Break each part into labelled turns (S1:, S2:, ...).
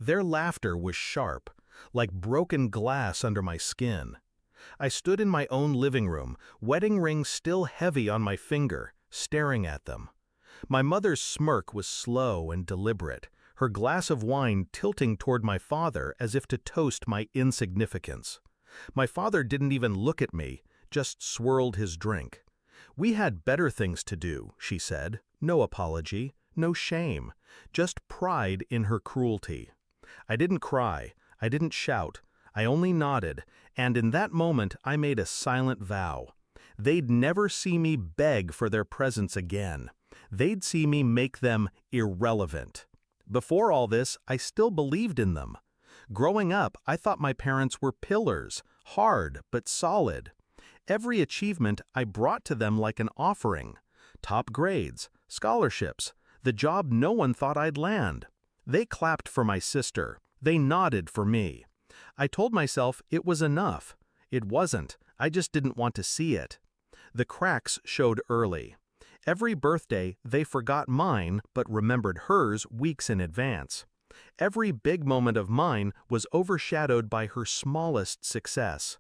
S1: Their laughter was sharp, like broken glass under my skin. I stood in my own living room, wedding ring still heavy on my finger, staring at them. My mother's smirk was slow and deliberate, her glass of wine tilting toward my father as if to toast my insignificance. My father didn't even look at me, just swirled his drink. "We had better things to do," she said. No apology, no shame, just pride in her cruelty. I didn't cry, I didn't shout, I only nodded, and in that moment I made a silent vow. They'd never see me beg for their presence again. They'd see me make them irrelevant. Before all this, I still believed in them. Growing up, I thought my parents were pillars, hard but solid. Every achievement I brought to them like an offering. Top grades, scholarships, the job no one thought I'd land. They clapped for my sister. They nodded for me. I told myself it was enough. It wasn't. I just didn't want to see it. The cracks showed early. Every birthday, they forgot mine but remembered hers weeks in advance. Every big moment of mine was overshadowed by her smallest success.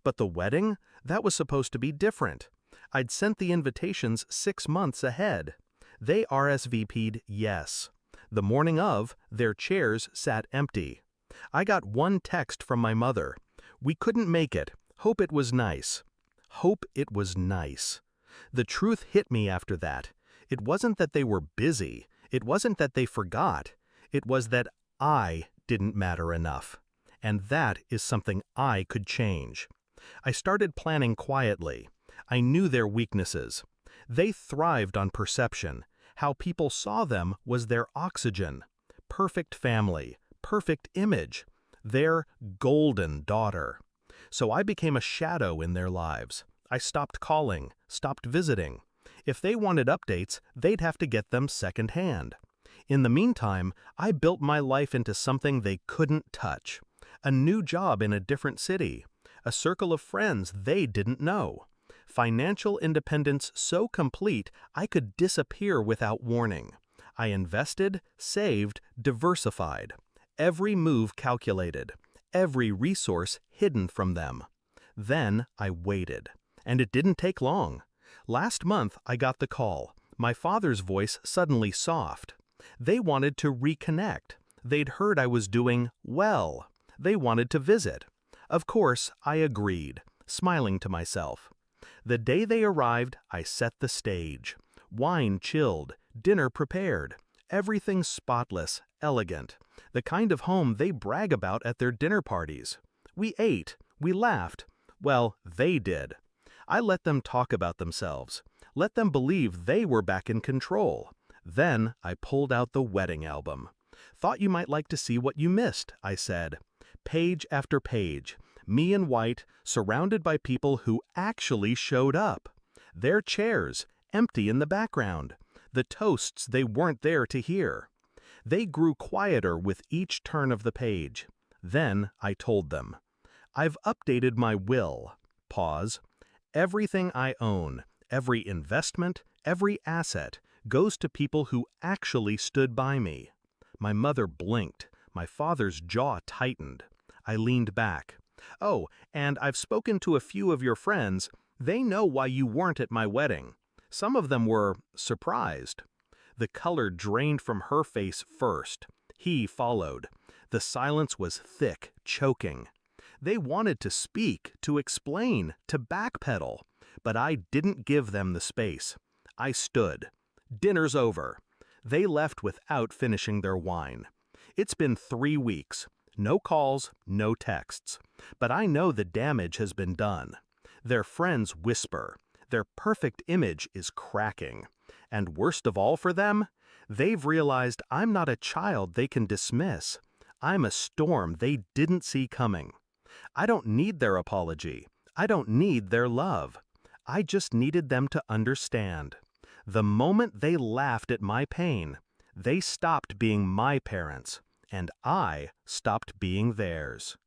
S1: But the wedding? That was supposed to be different. I'd sent the invitations 6 months ahead. They RSVP'd yes. The morning of, their chairs sat empty. I got one text from my mother. "We couldn't make it. Hope it was nice." Hope it was nice. The truth hit me after that. It wasn't that they were busy. It wasn't that they forgot. It was that I didn't matter enough. And that is something I could change. I started planning quietly. I knew their weaknesses. They thrived on perception. How people saw them was their oxygen. Perfect family, perfect image, their golden daughter. So I became a shadow in their lives. I stopped calling, stopped visiting. If they wanted updates, they'd have to get them secondhand. In the meantime, I built my life into something they couldn't touch. A new job in a different city. A circle of friends they didn't know. Financial independence so complete I could disappear without warning. I invested, saved, diversified. Every move calculated. Every resource hidden from them. Then I waited. And it didn't take long. Last month I got the call. My father's voice suddenly soft. They wanted to reconnect. They'd heard I was doing well. They wanted to visit. Of course, I agreed, smiling to myself. The day they arrived, I set the stage. Wine chilled, dinner prepared, everything spotless, elegant, the kind of home they brag about at their dinner parties. We ate, we laughed. Well, they did. I let them talk about themselves, let them believe they were back in control. Then I pulled out the wedding album. "Thought you might like to see what you missed," I said. Page after page, me in white, surrounded by people who actually showed up. Their chairs, empty in the background. The toasts they weren't there to hear. They grew quieter with each turn of the page. Then I told them. "I've updated my will." Pause. "Everything I own, every investment, every asset, goes to people who actually stood by me." My mother blinked. My father's jaw tightened. I leaned back. "Oh, and I've spoken to a few of your friends. They know why you weren't at my wedding. Some of them were surprised." The color drained from her face first. He followed. The silence was thick, choking. They wanted to speak, to explain, to backpedal, but I didn't give them the space. I stood. "Dinner's over." They left without finishing their wine. It's been 3 weeks. No calls, no texts. But I know the damage has been done. Their friends whisper. Their perfect image is cracking. And worst of all for them, they've realized I'm not a child they can dismiss. I'm a storm they didn't see coming. I don't need their apology. I don't need their love. I just needed them to understand. The moment they laughed at my pain, they stopped being my parents, and I stopped being theirs.